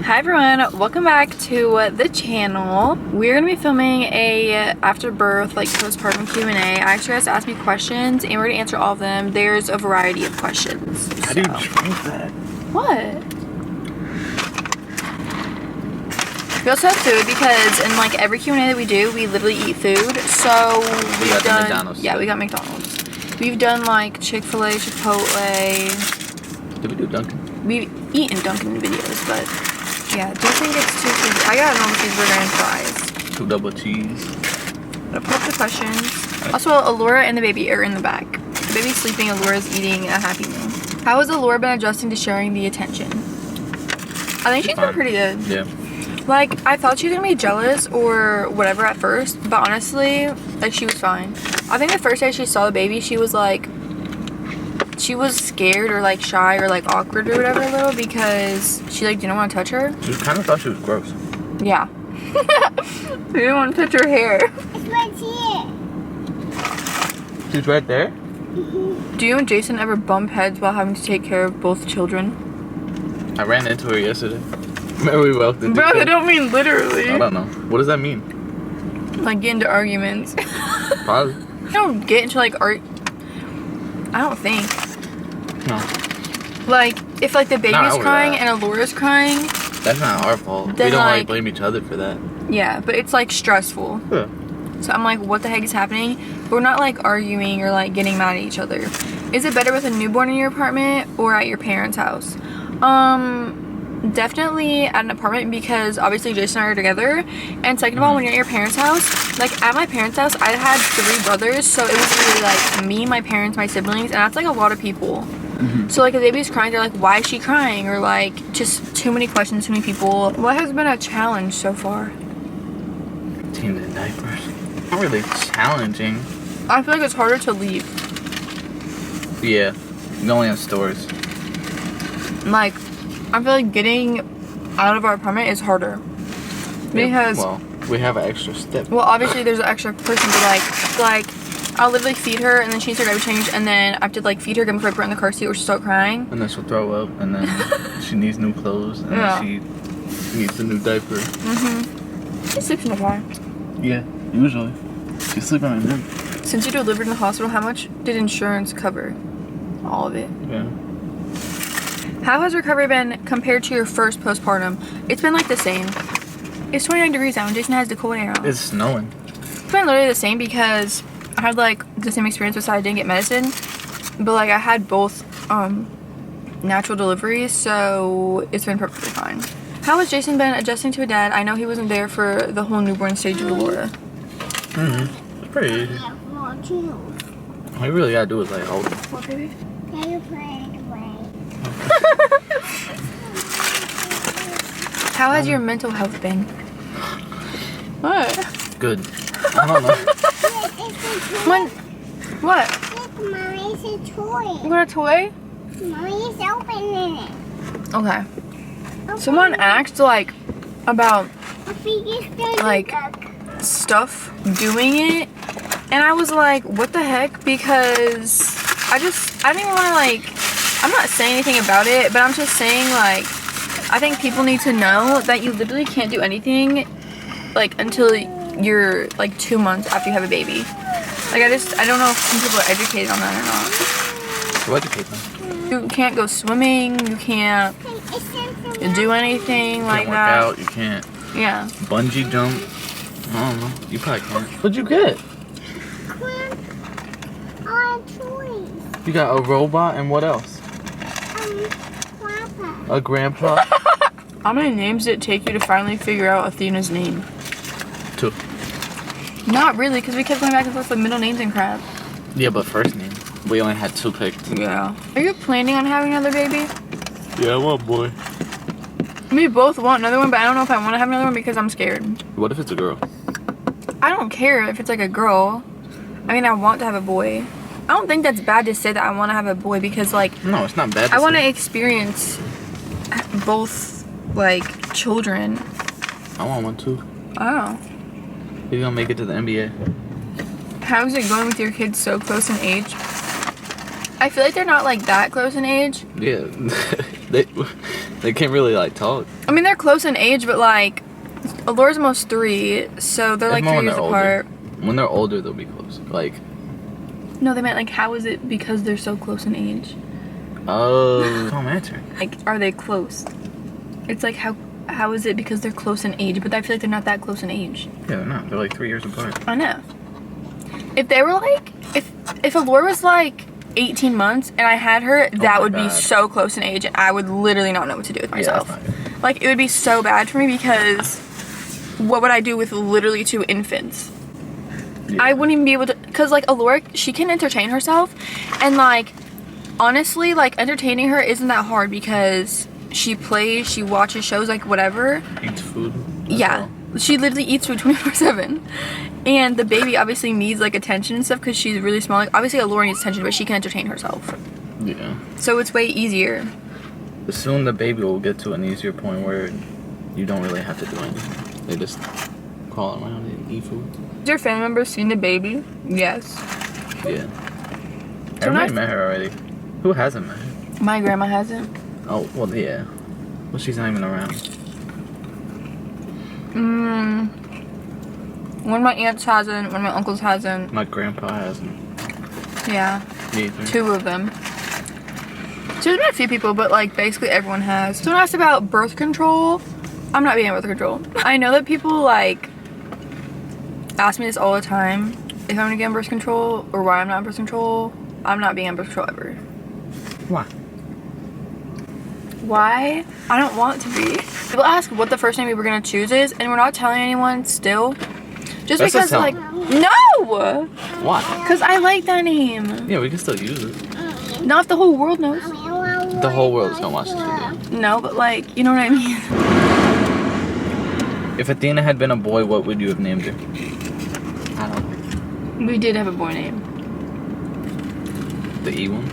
Hi everyone, welcome back to the channel. We're gonna be filming a after birth, like postpartum Q&A. I asked you guys to ask me questions and we're gonna answer all of them. There's a variety of questions. How do you drink that? What? We also have food because in like every Q&A that we do, we literally eat food. So we've done McDonald's. Yeah, we got McDonald's. We've done like Chick-fil-A, Chipotle. Did we do Dunkin'? We've eaten Dunkin' videos, but yeah, do you think it's too cheesy? I got a normal cheeseburger and fries. 2 double cheese. I'm gonna pull up the questions. Also, Aloura and the baby are in the back. The baby's sleeping, Aloura's eating a Happy Meal. How has Aloura been adjusting to sharing the attention? I think she's been pretty good. Yeah. Like, I thought she was gonna be jealous or whatever at first, but honestly, like, she was fine. I think the first day she saw the baby, she was like, she was scared or like shy or like awkward or whatever a little because she like didn't want to touch her. She kind of thought she was gross. Yeah. She didn't want to touch her hair. It's right here. She's right there? Do you and Jason ever bump heads while having to take care of both children? I ran into her yesterday. Remember we walked into Bro, I don't mean literally. I don't know. What does that mean? Like get into arguments. Probably. I don't get into like I don't think. No. Like, if like the baby's crying and Aloura's crying. That's not our fault. Then, We don't like, blame each other for that. Yeah, but it's like stressful. Yeah. So I'm like, what the heck is happening? But we're not like arguing or like getting mad at each other. Is it better with a newborn in your apartment or at your parents' house? Definitely at an apartment because obviously Jason and I are together. And second of all, when you're at your parents' house, like at my parents' house, I had 3 brothers. So it was really like me, my parents, my siblings, and that's like a lot of people. So like if the baby's crying, they're like, why is she crying? Or like just too many questions, too many people. What has been a challenge so far? Changing diapers. Not really challenging. I feel like it's harder to leave. Yeah. You only have stores. Like, I feel like getting out of our apartment is harder. Because, Well, we have an extra step. well, obviously there's an extra person, but like, I'll literally feed her and then she needs her diaper change and then I have to like feed her again before I put her in the car seat or she'll start crying. And then she'll throw up and then she needs new clothes and then she needs a new diaper. She sleeps in the car. Yeah, usually. She's sleeping in bed. Since you delivered in the hospital, how much did insurance cover? All of it. Yeah. How has recovery been compared to your first postpartum? It's been like the same. It's 29 degrees out and Jason has the cold air out. It's snowing. It's been literally the same because I had like the same experience besides I didn't get medicine. But like I had both natural deliveries, so it's been perfectly fine. How has Jason been adjusting to a dad? I know he wasn't there for the whole newborn stage of Aloura. It's pretty easy. All you really gotta do is like hold him. What, baby? Can you play it away? How has your mental health been? What? Good. I don't know. When? What? Look, Mommy, it's a toy. You got a toy? Mommy is opening it. Okay. Someone asked like about like stuff doing it and I was like, what the heck? Because I didn't even want to like, I'm not saying anything about it, but I'm just saying like, I think people need to know that you literally can't do anything like until you're like 2 months after you have a baby. Like I don't know if some people are educated on that or not. So educate them. You can't go swimming, you can't do anything like Can't work that. out, you can't Yeah. bungee jump. I don't know. You probably can't. What'd you get? Toys. You got a robot and what else? Papa. A grandpa? How many names did it take you to finally figure out Athena's name? 2. Not really, because we kept going back and forth with middle names and crap. Yeah, but first name. We only had 2 picked. Yeah. Are you planning on having another baby? Yeah, I want a boy. We both want another one, but I don't know if I want to have another one because I'm scared. What if it's a girl? I don't care if it's like a girl. I mean, I want to have a boy. I don't think that's bad to say that I want to have a boy because like No, it's not bad to I want to say. experience both like children. I want one too. Oh. You're gonna make it to the NBA. How's it going with your kids so close in age? I feel like they're not like that close in age. Yeah, They can't really like talk. I mean, they're close in age, but like, Aloura's almost 3, so they're like 3 years apart. When they're older, they'll be close. Like. No, they meant like, how is it because they're so close in age? Oh. Don't answer. Like, are they close? It's like, how is it because they're close in age? But I feel like they're not that close in age. Yeah, they're not. They're like 3 years apart. I know. If they were like, if Aloura was like 18 months and I had her, that would be so close in age and I would literally not know what to do with myself. Yeah, like, it would be so bad for me because what would I do with literally 2 infants? Yeah. I wouldn't even be able to, because like Aloura, she can entertain herself, and like honestly, like entertaining her isn't that hard because she plays, she watches shows, like whatever. Eats food. Yeah. She literally eats food 24/7. And the baby obviously needs like attention and stuff because she's really small. Like, obviously Aloura needs attention, but she can entertain herself. Yeah. So it's way easier. But soon the baby will get to an easier point where you don't really have to do anything. They just crawl around and eat food. Has your family member seen the baby? Yes. Yeah. Everybody met her already. Who hasn't met her? My grandma hasn't. Oh, well, yeah. Well, she's not even around. One of my aunts hasn't, one of my uncles hasn't. My grandpa hasn't. Yeah. Neither. 2 of them. So there's been a few people, but like basically everyone has. Someone asked about birth control. I'm not being on birth control. I know that people like ask me this all the time, if I'm gonna get on birth control or why I'm not on birth control. I'm not being on birth control ever. Why? Why? I don't want to be. People ask what the first name we were gonna choose is, and we're not telling anyone still. Just That's because like, no! Why? Because I like that name. Yeah, we can still use it. Not if the whole world knows. The whole world is gonna watch this video. No, but like, you know what I mean? If Athena had been a boy, what would you have named her? I don't know. We did have a boy name. The E one?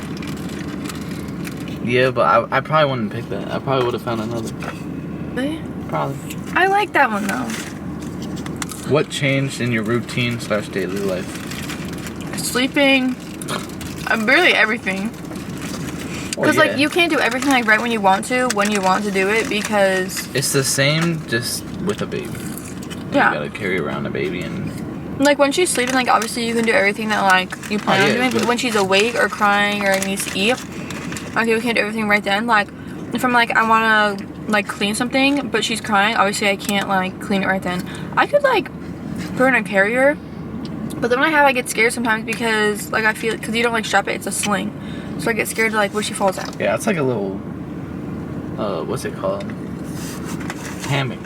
Yeah, but I probably wouldn't pick that. I probably would have found another. Really? Probably. I like that one though. What changed in your routine / daily life? Sleeping. Barely everything. Because like you can't do everything like right when you want to do it because it's the same just with a baby. Yeah. You gotta carry around a baby and like when she's sleeping, like obviously you can do everything that like you plan on doing, but when she's awake or crying or needs to eat, okay, we can't do everything right then. Like if I'm like I wanna like clean something but she's crying, obviously I can't like clean it right then. I could like put her in a carrier, but then when I get scared sometimes because like I feel because you don't like strap it, it's a sling, so I get scared to like when she falls out. Yeah, it's like a little what's it called, hammock.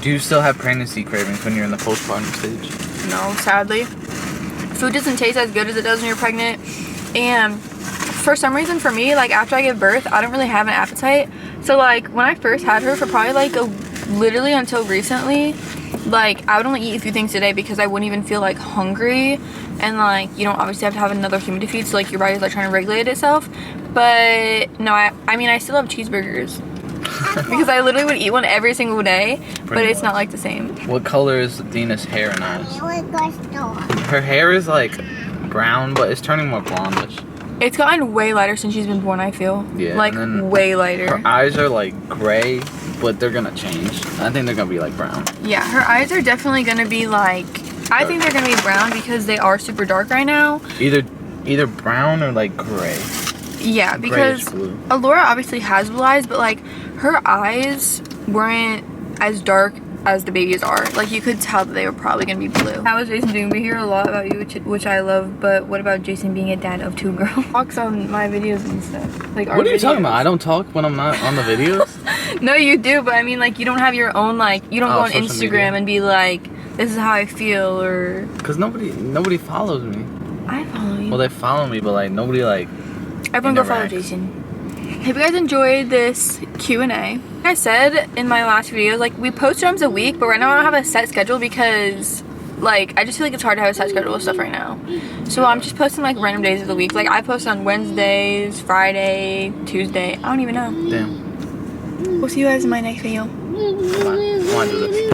Do you still have pregnancy cravings when you're in the postpartum stage? No, sadly. Food doesn't taste as good as it does when you're pregnant, and for some reason for me, like after I give birth, I don't really have an appetite. So like when I first had her, for probably like literally until recently, like I would only eat a few things a day because I wouldn't even feel like hungry, and like you don't obviously have to have another human to feed, so like your body's like trying to regulate itself. But no, I mean I still have cheeseburgers because I literally would eat one every single day, but it's not like the same. What color is Athena's hair and eyes? Her hair is like brown, but it's turning more blondish. It's gotten way lighter since she's been born, I feel. Yeah. Like way lighter. Her eyes are like gray, but they're gonna change. I think they're gonna be like brown. Yeah, her eyes are definitely gonna be like, I think they're gonna be brown because they are super dark right now. Either brown or like gray. Yeah, because Aloura obviously has blue eyes, but like her eyes weren't as dark as the babies are. Like you could tell that they were probably gonna be blue. How is Jason doing? We hear a lot about you, which I love, but what about Jason being a dad of 2 girls? Talks on my videos and stuff. Like what are you talking about? I don't talk when I'm not on the videos. No, you do, but I mean like you don't have your own like you don't go on Instagram and be like, this is how I feel, or because nobody follows me. I follow you. Well, they follow me, but like nobody like. Everyone go follow Jason. Hope you guys enjoyed this Q&A. Like I said in my last video, like we post times a week, but right now I don't have a set schedule because like I just feel like it's hard to have a set schedule with stuff right now. So I'm just posting like random days of the week. Like I post on Wednesdays, Friday, Tuesday. I don't even know. Damn. We'll see you guys in my next video. Come on, do this.